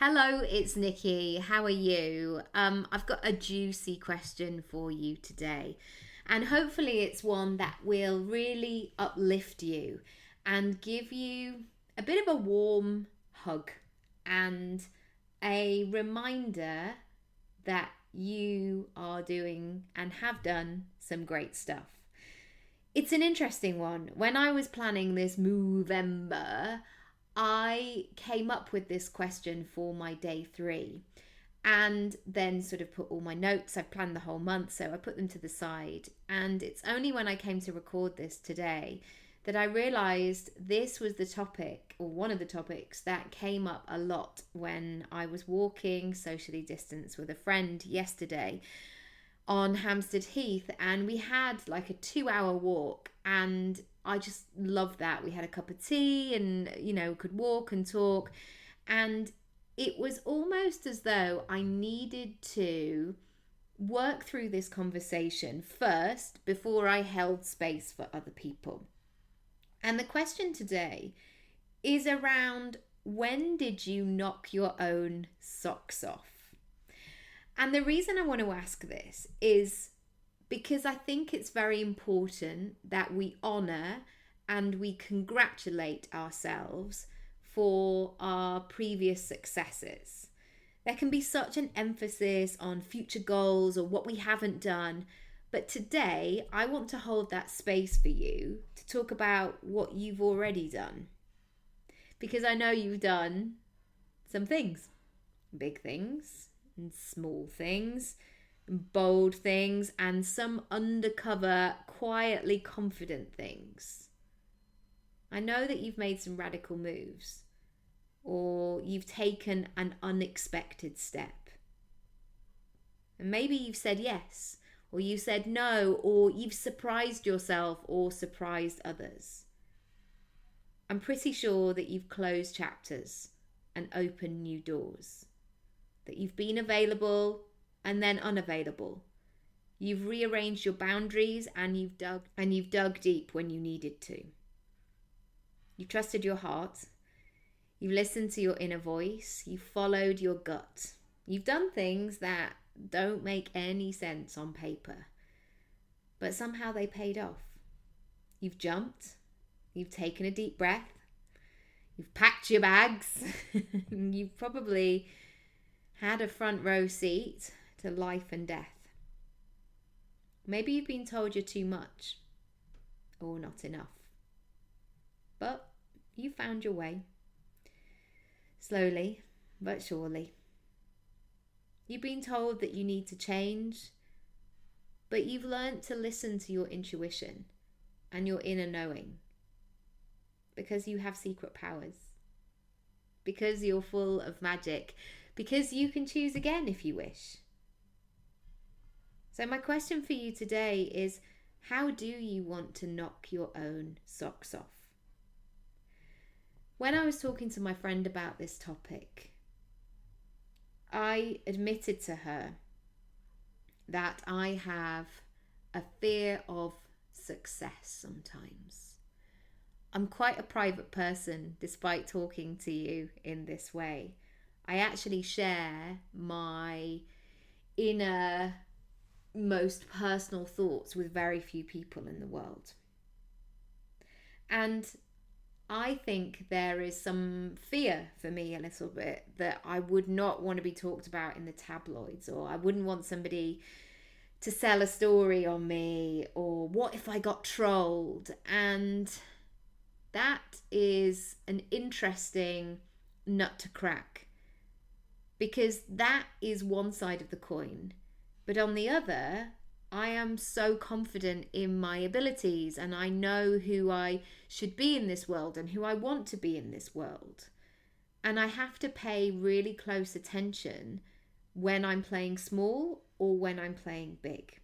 Hello, it's Nikki. How are you? I've got a juicy question for you today, and hopefully, it's one that will really uplift you and give you a bit of a warm hug and a reminder that you are doing and have done some great stuff. It's an interesting one. When I was planning this Movember, I came up with this question for my day 3 and then sort of put all my notes. I planned the whole month, so I put them to the side. And it's only when I came to record this today that I realized this was the topic, or one of the topics, that came up a lot when I was walking socially distanced with a friend yesterday on Hampstead Heath, and we had like a 2-hour walk, and I just loved that. We had a cup of tea and could walk and talk, and it was almost as though I needed to work through this conversation first before I held space for other people. And the question today is around, when did you knock your own socks off? And the reason I want to ask this is because I think it's very important that we honour and we congratulate ourselves for our previous successes. There can be such an emphasis on future goals or what we haven't done. But today, I want to hold that space for you to talk about what you've already done. Because I know you've done some things, big things, and small things, bold things, and some undercover, quietly confident things. I know that you've made some radical moves, or you've taken an unexpected step. And maybe you've said yes, or you said no, or you've surprised yourself or surprised others. I'm pretty sure that you've closed chapters and opened new doors. That you've been available and then unavailable. You've rearranged your boundaries and you've dug deep when you needed to. You've trusted your heart. You've listened to your inner voice. You've followed your gut. You've done things that don't make any sense on paper, but somehow they paid off. You've jumped. You've taken a deep breath. You've packed your bags. You've probably had a front row seat to life and death. Maybe you've been told you're too much or not enough. But you found your way. Slowly but surely. You've been told that you need to change, but you've learned to listen to your intuition and your inner knowing. Because you have secret powers. Because you're full of magic. Because you can choose again if you wish. So my question for you today is, how do you want to knock your own socks off? When I was talking to my friend about this topic, I admitted to her that I have a fear of success sometimes. I'm quite a private person, despite talking to you in this way. I actually share my inner, most personal thoughts with very few people in the world. And I think there is some fear for me a little bit that I would not want to be talked about in the tabloids, or I wouldn't want somebody to sell a story on me, or what if I got trolled? And that is an interesting nut to crack. Because that is one side of the coin. But on the other, I am so confident in my abilities and I know who I should be in this world and who I want to be in this world. And I have to pay really close attention when I'm playing small or when I'm playing big.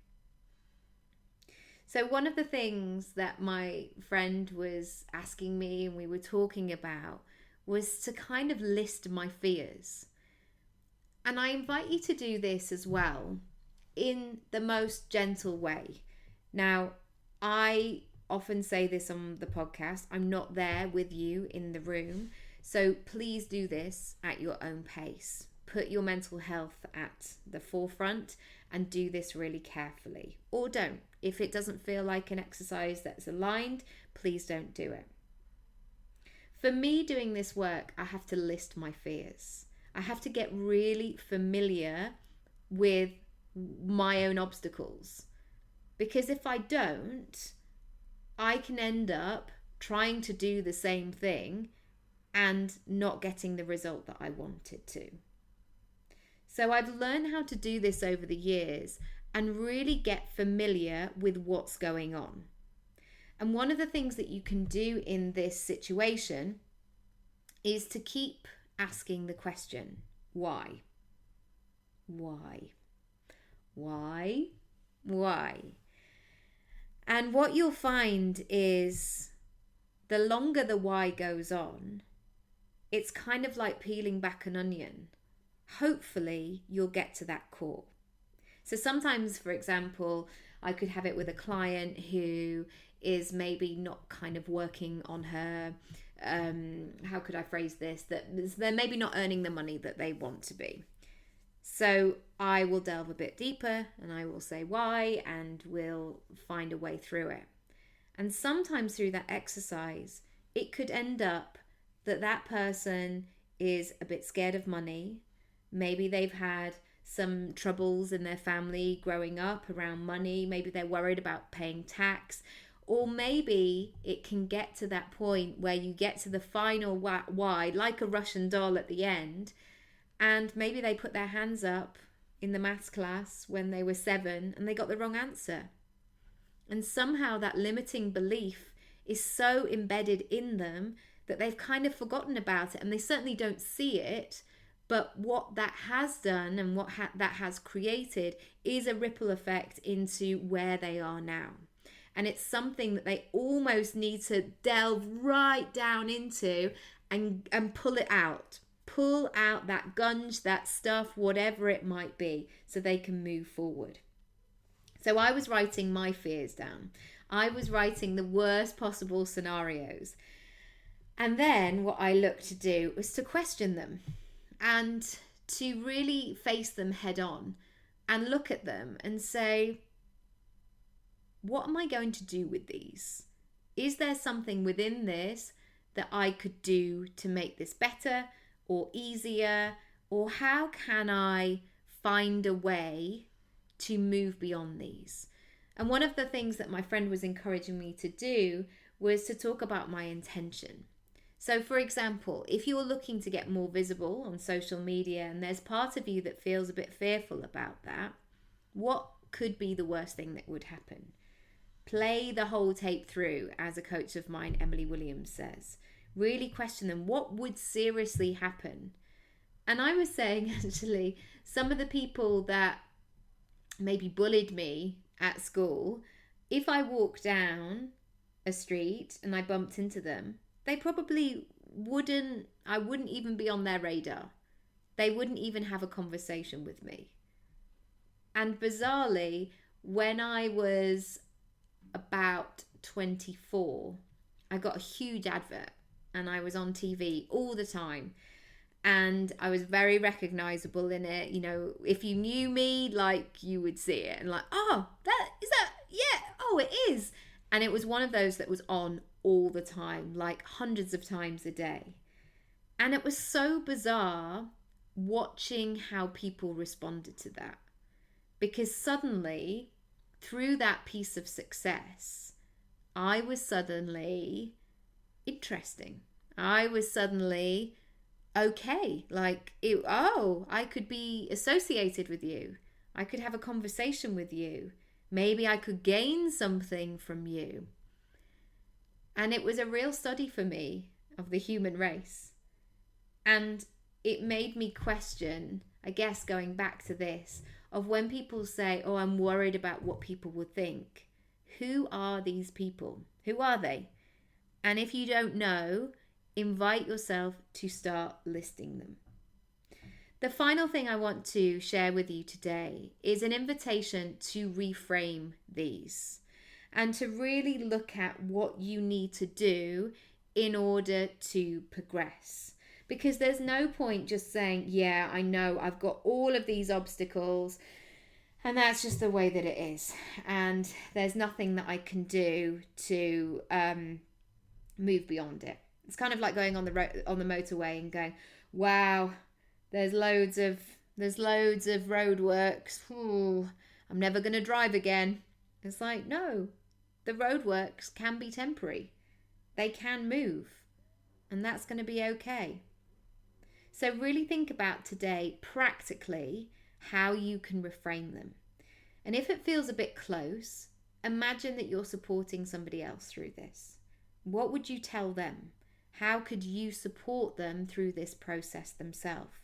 So one of the things that my friend was asking me and we were talking about was to kind of list my fears. And I invite you to do this as well in the most gentle way. Now, I often say this on the podcast, I'm not there with you in the room So please do this at your own pace. Put your mental health at the forefront and do this really carefully. Or don't. If it doesn't feel like an exercise that's aligned, please don't do it. For me, doing this work, I have to list my fears. I have to get really familiar with my own obstacles. Because if I don't, I can end up trying to do the same thing and not getting the result that I wanted to. So I've learned how to do this over the years and really get familiar with what's going on. And one of the things that you can do in this situation is to keep asking the question, why? Why? Why? Why? And what you'll find is the longer the why goes on, it's kind of like peeling back an onion. Hopefully, you'll get to that core. So sometimes, for example, I could have it with a client who is maybe not kind of working on her, how could I phrase this? That they're maybe not earning the money that they want to be. So I will delve a bit deeper and I will say why, and we'll find a way through it. And sometimes through that exercise, it could end up that that person is a bit scared of money. Maybe they've had some troubles in their family growing up around money. Maybe they're worried about paying tax. Or maybe it can get to that point where you get to the final why, like a Russian doll at the end, and maybe they put their hands up in the maths class when they were 7 and they got the wrong answer. And somehow that limiting belief is so embedded in them that they've kind of forgotten about it, and they certainly don't see it. But what that has done and what that has created is a ripple effect into where they are now. And it's something that they almost need to delve right down into and pull it out. Pull out that gunge, that stuff, whatever it might be, so they can move forward. So I was writing my fears down. I was writing the worst possible scenarios. And then what I looked to do was to question them and to really face them head on and look at them and say, what am I going to do with these? Is there something within this that I could do to make this better or easier? Or how can I find a way to move beyond these? And one of the things that my friend was encouraging me to do was to talk about my intention. So for example, if you're looking to get more visible on social media and there's part of you that feels a bit fearful about that, what could be the worst thing that would happen? Play the whole tape through, as a coach of mine, Emily Williams, says. Really question them. What would seriously happen? And I was saying, actually, some of the people that maybe bullied me at school, if I walked down a street and I bumped into them, they probably I wouldn't even be on their radar. They wouldn't even have a conversation with me. And bizarrely, when I was about 24, I got a huge advert and I was on TV all the time. And I was very recognizable in it. You know, if you knew me, like, you would see it and like, oh, yeah, oh, it is. And it was one of those that was on all the time, like hundreds of times a day. And it was so bizarre watching how people responded to that. Because suddenly, through that piece of success, I was suddenly interesting. I was suddenly okay. Like, I could be associated with you. I could have a conversation with you. Maybe I could gain something from you. And it was a real study for me of the human race. And it made me question, I guess going back to this, of when people say, oh, I'm worried about what people will think. Who are these people? Who are they? And if you don't know, invite yourself to start listing them. The final thing I want to share with you today is an invitation to reframe these and to really look at what you need to do in order to progress. Because there's no point just saying, yeah, I know I've got all of these obstacles and that's just the way that it is. And there's nothing that I can do to move beyond it. It's kind of like going on the on the motorway and going, wow, there's loads of roadworks. Ooh, I'm never going to drive again. It's like, no, the roadworks can be temporary. They can move, and that's going to be okay. So really think about today, practically, how you can reframe them. And if it feels a bit close, imagine that you're supporting somebody else through this. What would you tell them? How could you support them through this process themselves?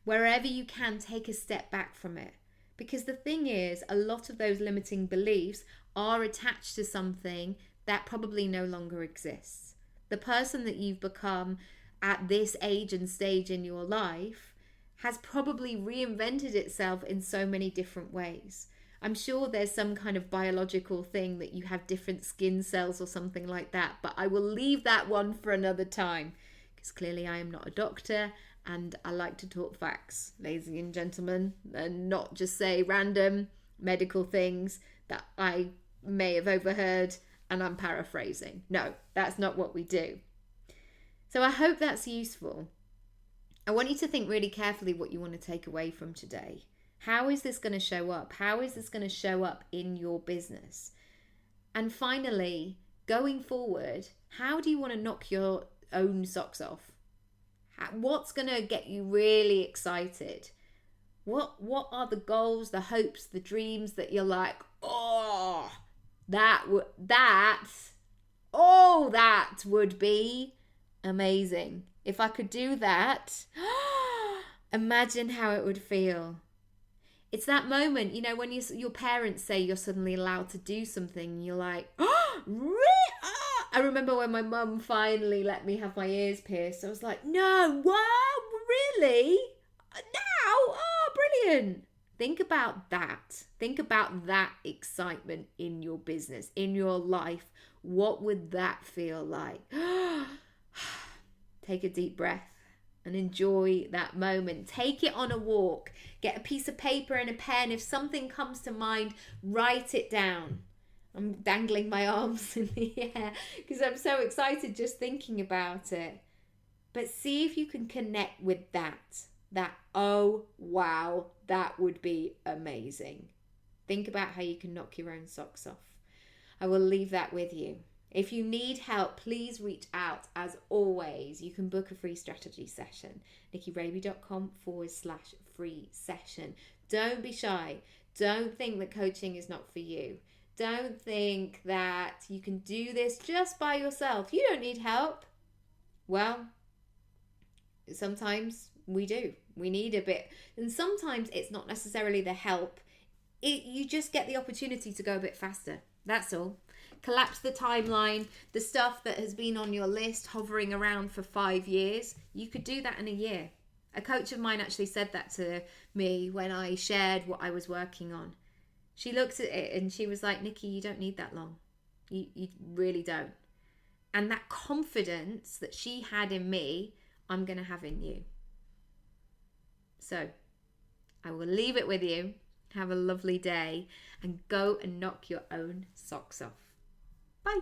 Wherever you can, take a step back from it. Because the thing is, a lot of those limiting beliefs are attached to something that probably no longer exists. The person that you've become at this age and stage in your life has probably reinvented itself in so many different ways. I'm sure there's some kind of biological thing that you have different skin cells or something like that, but I will leave that one for another time, because clearly I am not a doctor and I like to talk facts, ladies and gentlemen, and not just say random medical things that I may have overheard and I'm paraphrasing. No, that's not what we do. So I hope that's useful. I want you to think really carefully what you want to take away from today. How is this going to show up? How is this going to show up in your business? And finally, going forward, how do you want to knock your own socks off? What's going to get you really excited? What are the goals, the hopes, the dreams that you're like, oh, that would be amazing. If I could do that, imagine how it would feel. It's that moment, you know, when your parents say you're suddenly allowed to do something, you're like, oh, really? Oh. I remember when my mum finally let me have my ears pierced. I was like, no, what? Really? Now? Oh, brilliant. Think about that. Think about that excitement in your business, in your life. What would that feel like? Take a deep breath and enjoy that moment. Take it on a walk. Get a piece of paper and a pen. If something comes to mind, write it down. I'm dangling my arms in the air because I'm so excited just thinking about it. But see if you can connect with that, oh, wow, that would be amazing. Think about how you can knock your own socks off. I will leave that with you. If you need help, please reach out. As always, you can book a free strategy session. NikkiRaby.com/free session. Don't be shy. Don't think that coaching is not for you. Don't think that you can do this just by yourself. You don't need help. Well, sometimes we do. We need a bit. And sometimes it's not necessarily the help. You just get the opportunity to go a bit faster. That's all. Collapse the timeline. The stuff that has been on your list hovering around for 5 years, you could do that in a year. A coach of mine actually said that to me when I shared what I was working on. She looked at it and she was like, Nikki, you don't need that long. You really don't. And that confidence that she had in me, I'm going to have in you. So I will leave it with you. Have a lovely day and go and knock your own socks off. Bye.